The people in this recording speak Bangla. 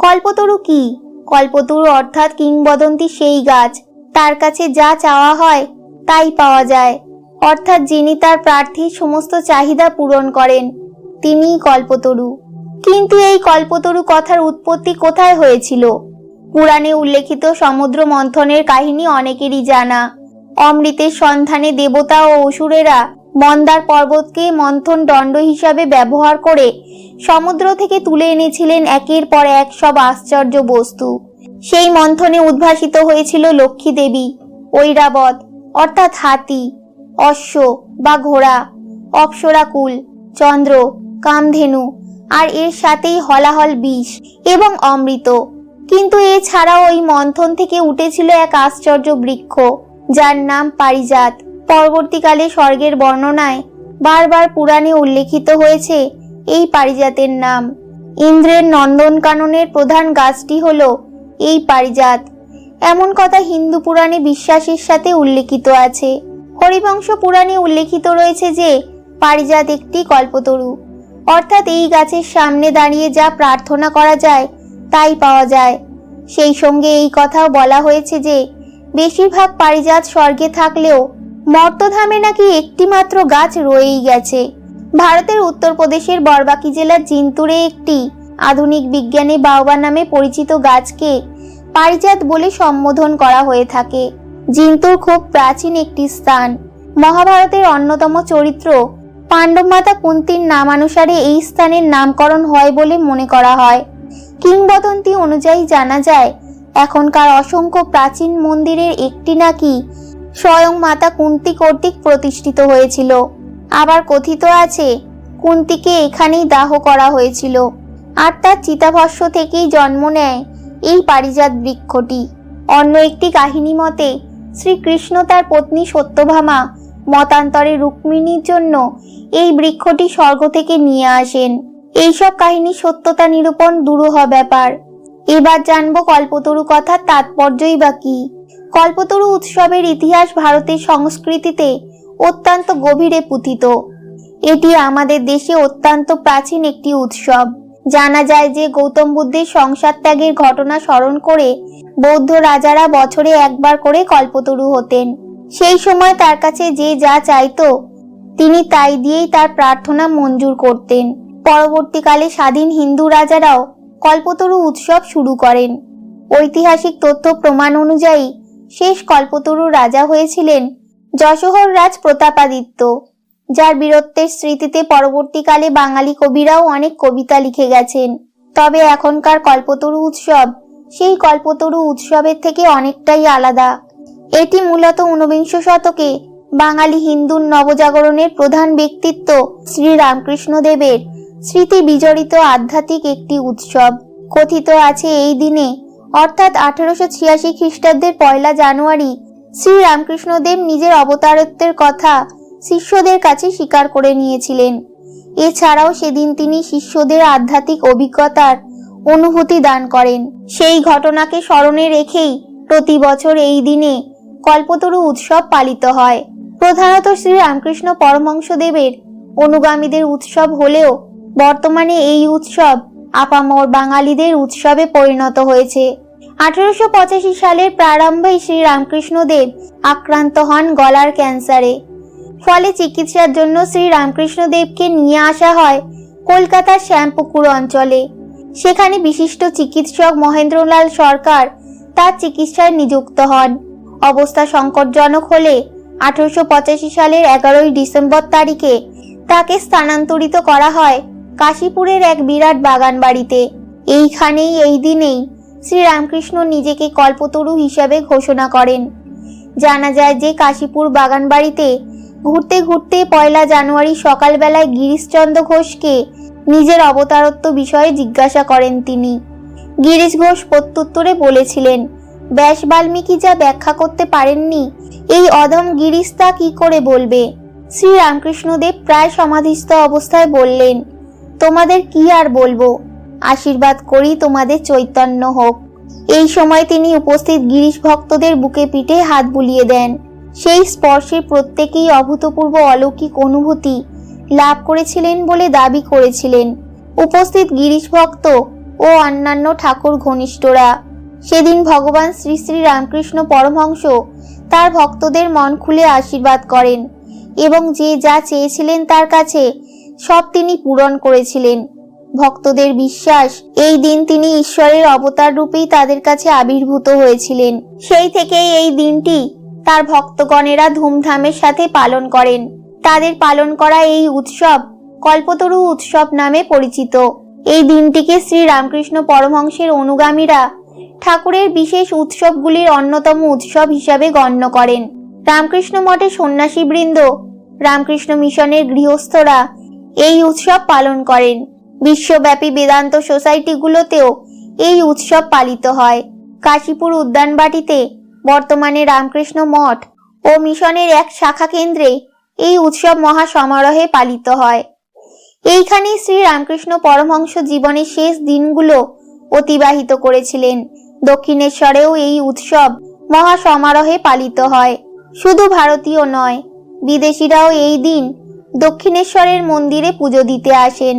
কল্পতরু কি? কল্পতরু অর্থাৎ কিংবদন্তি সেই গাছ, তার কাছে যা চাওয়া হয় তাই পাওয়া যায়, অর্থাৎ যিনি তার প্রার্থীর সমস্ত চাহিদা পূরণ করেন, তিনিই কল্পতরু। কিন্তু এই কল্পতরু কথার উৎপত্তি কোথায় হয়েছিল? পুরাণে উল্লেখিত সমুদ্র মন্থনের কাহিনী অনেকেরই জানা। অমৃতের সন্ধানে দেবতা ও অসুরেরা মন্দার পর্বতকে মন্থন দণ্ড হিসাবে ব্যবহার করে সমুদ্র থেকে তুলে এনেছিলেন একের পর এক সব আশ্চর্য বস্তু। সেই মন্থনে উদ্ভাসিত হয়েছিল লক্ষ্মী দেবী, ঐরাবত অর্থাৎ হাতি, অশ্ব বা ঘোড়া, অপ্সরাকুল, চন্দ্র, কামধেনু, আর এর সাথেই হলাহল বিষ এবং অমৃত। কিন্তু এছাড়াও ওই মন্থন থেকে উঠেছিল এক আশ্চর্য বৃক্ষ, যার নাম পারিজাত। পরবর্তীকালে স্বর্গের বর্ণনায় বারবার পুরাণে উল্লেখিত হয়েছে এই পারিজাতের নাম। ইন্দ্রের নন্দনকাননের প্রধান গাছটি হলো এই পারিজাত, এমন কথা হিন্দু পুরাণে বিশ্বাসের সাথে উল্লেখিত আছে। হরিবংশ পুরাণে উল্লেখিত রয়েছে যে পারিজাত একটি কল্পতরু, অর্থাৎ এই গাছের সামনে দাঁড়িয়ে যা প্রার্থনা করা যায় তাই পাওয়া যায়। সেই সঙ্গে এই কথাও বলা হয়েছে যে বেশিরভাগ পারিজাত স্বর্গে থাকলেও মর্তধামে নাকি একটি মাত্র গাছ রয়েই গেছে। ভারতের উত্তরপ্রদেশের বরবাকি জেলার জিন্তুরে একটি আধুনিক বিজ্ঞানী বাওবা নামে পরিচিত গাছকে পারিজাত বলে সম্বোধন করা হয়ে থাকে। জিন্তুর খুব প্রাচীন একটি স্থান। মহাভারতের অন্যতম চরিত্র পাণ্ডব মাতা কুন্তির নামানুসারে এই স্থানের নামকরণ হয় বলে মনে করা হয়। কিংবদন্তি অনুযায়ী জানা যায় এখনকার অসংখ্য প্রাচীন মন্দিরের একটি নাকি স্বয়ং মাতা কুন্তি কর্তৃক প্রতিষ্ঠিত হয়েছিল। আবার কথিত আছে কুন্তিকে এখানেই দাহ করা হয়েছিল, আর তার চিতাভস্ম থেকেই জন্ম নেয় এই পারিজাত বৃক্ষটি। অন্য একটি কাহিনী মতে শ্রীকৃষ্ণ তার পত্নী সত্যভামা মতান্তরে রুক্মিণীর জন্য এই বৃক্ষটি স্বর্গ থেকে নিয়ে আসেন। এইসব কাহিনী সত্যতা নিরূপণ দুরূহ ব্যাপার। এবার জানবো কল্পতরু কথার তাৎপর্যই বা কি। কল্পতরু উৎসবের ইতিহাস ভারতের সংস্কৃতিতে অত্যন্ত গভীরে পুঁথিত। এটি আমাদের দেশে অত্যন্ত প্রাচীন একটি উৎসব। জানা যায় যে গৌতম বুদ্ধের সংসার ত্যাগের ঘটনা স্মরণ করে বৌদ্ধ রাজারা বছরে একবার করে কল্পতরু হতেন। সেই সময় তার কাছে যে যা চাইতো তিনি তাই দিয়েই তার প্রার্থনা মঞ্জুর করতেন। পরবর্তীকালে স্বাধীন হিন্দু রাজারাও কল্পতরু উৎসব শুরু করেন। ঐতিহাসিক তথ্য প্রমাণ অনুযায়ী শেষ কল্পতরু রাজা হয়েছিলেন যশোহর রাজ প্রতাপাদিত্য, যার বীরত্বের স্মৃতিতে পরবর্তীকালে বাঙালি কবিরাও অনেক কবিতা লিখে গেছেন। তবে এখনকার কল্পতরু উৎসব সেই কল্পতরু উৎসবের থেকে অনেকটাই আলাদা। এটি মূলত ঊনবিংশ শতকে বাঙালি হিন্দুর নবজাগরণের প্রধান ব্যক্তিত্ব শ্রী রামকৃষ্ণ দেবের স্মৃতি বিজড়িত আধ্যাত্মিক একটি উৎসব। কথিত আছে এই দিনে অর্থাৎ 1886 খ্রিস্টাব্দের 1 জানুয়ারি শ্রী রামকৃষ্ণ দেব নিজের অবতারত্বের কথা শিষ্যদের কাছে স্বীকার করে নিয়েছিলেন। এছাড়াও সেদিন তিনি শিষ্যদের আধ্যাত্মিক অভিজ্ঞতার অনুভূতি দান করেন। সেই ঘটনাকে স্মরণে রেখেই প্রতি বছর এই দিনে কল্পতরু উৎসব পালিত হয়। প্রধানত শ্রী রামকৃষ্ণ পরমহংসদেবের অনুগামীদের উৎসব হলেও বর্তমানে এই উৎসব আপামর বাঙালিদের উৎসবে পরিণত হয়েছে। 1885 সালের প্রারম্ভে শ্রী রামকৃষ্ণ দেব আক্রান্ত হন গলার ক্যান্সারে। ফলে চিকিৎসার জন্য শ্রী রামকৃষ্ণ দেবকে নিয়ে আসা হয় কলকাতার শ্যামপুকুর অঞ্চলে। সেখানে বিশিষ্ট চিকিৎসক মহেন্দ্রলাল সরকার তার চিকিৎসায় নিযুক্ত হন। অবস্থা সংকটজনক হলে 1885 সালের 11 ডিসেম্বর তারিখে তাকে স্থানান্তরিত করা হয় কাশীপুরের এক বিরাট বাগান বাড়িতে। এইখানেই এই দিনেই শ্রী রামকৃষ্ণ নিজেকে কল্পতরু হিসাবে ঘোষণা করেন। জানা যায় যে কাশীপুর বাগান বাড়িতে ঘুরতে ঘুরতে 1 জানুয়ারি সকালবেলায় গিরিশচন্দ্র ঘোষকে নিজের অবতারত্ব বিষয়ে জিজ্ঞাসা করেন তিনি। গিরিশ ঘোষ প্রত্যুত্তরে বলেছিলেন, ব্যাস বাল্মীকি যা ব্যাখ্যা করতে পারেননি এই অধম গিরিশ তা কি করে বলবে। শ্রী রামকৃষ্ণ দেব প্রায় সমাধিস্থ অবস্থায় বললেন, তোমাদের কি আর বলবো, আশীর্বাদ করি তোমাদের চৈতন্য হোক। এই সময় তিনি উপস্থিত গিরিশ ভক্তদের বুকে পিঠে হাত বুলিয়ে দেন। সেই স্পর্শে প্রত্যেকেই অভূতপূর্ব অলৌকিক অনুভূতি লাভ করেছিলেন বলে দাবি করেছিলেন। উপস্থিত গিরিশ ভক্ত ও অন্যান্য ঠাকুর ঘনিষ্ঠরা। সেদিন ভগবান শ্রী শ্রী রামকৃষ্ণ পরমহংস তার ভক্তদের মন খুলে আশীর্বাদ করেন এবং যে যা চেয়েছিলেন তার কাছে সব তিনি পূরণ করেছিলেন। ভক্তদের বিশ্বাস, এই দিন তিনি ঈশ্বরের অবতার রূপেই তাদের কাছে আবির্ভূত হয়েছিলেন। সেই থেকেই এই দিনটি তার ভক্তগণেরা ধুমধামের সাথে পালন করেন। তাদের পালন করা এই উৎসব কল্পতরু উৎসব নামে পরিচিত। এই দিনটিকে শ্রী রামকৃষ্ণ পরমহংসের অনুগামীরা ঠাকুরের বিশেষ উৎসবগুলির অন্যতম উৎসব হিসাবে গণ্য করেন। রামকৃষ্ণ মঠের সন্ন্যাসীবৃন্দ, রামকৃষ্ণ মিশনের গৃহস্থরা এই উৎসব পালন করেন। বিশ্বব্যাপী বেদান্ত সোসাইটিগুলোতেও এই উৎসব পালিত হয়। কাশীপুর উদ্যানবাটিতে বর্তমানে রামকৃষ্ণ মঠ ও মিশনের এক শাখা কেন্দ্রে এই উৎসব মহা সমারোহে পালিত হয়। এইখানেই শ্রী রামকৃষ্ণ পরমহংস জীবনের শেষ দিনগুলো অতিবাহিত করেছিলেন। দক্ষিণেশ্বরেও এই উৎসব মহা সমারোহে পালিত হয়। শুধু ভারতীয় নয়, বিদেশিরাও এই দিন দক্ষিণেশ্বরের মন্দিরে পুজো দিতে আসেন।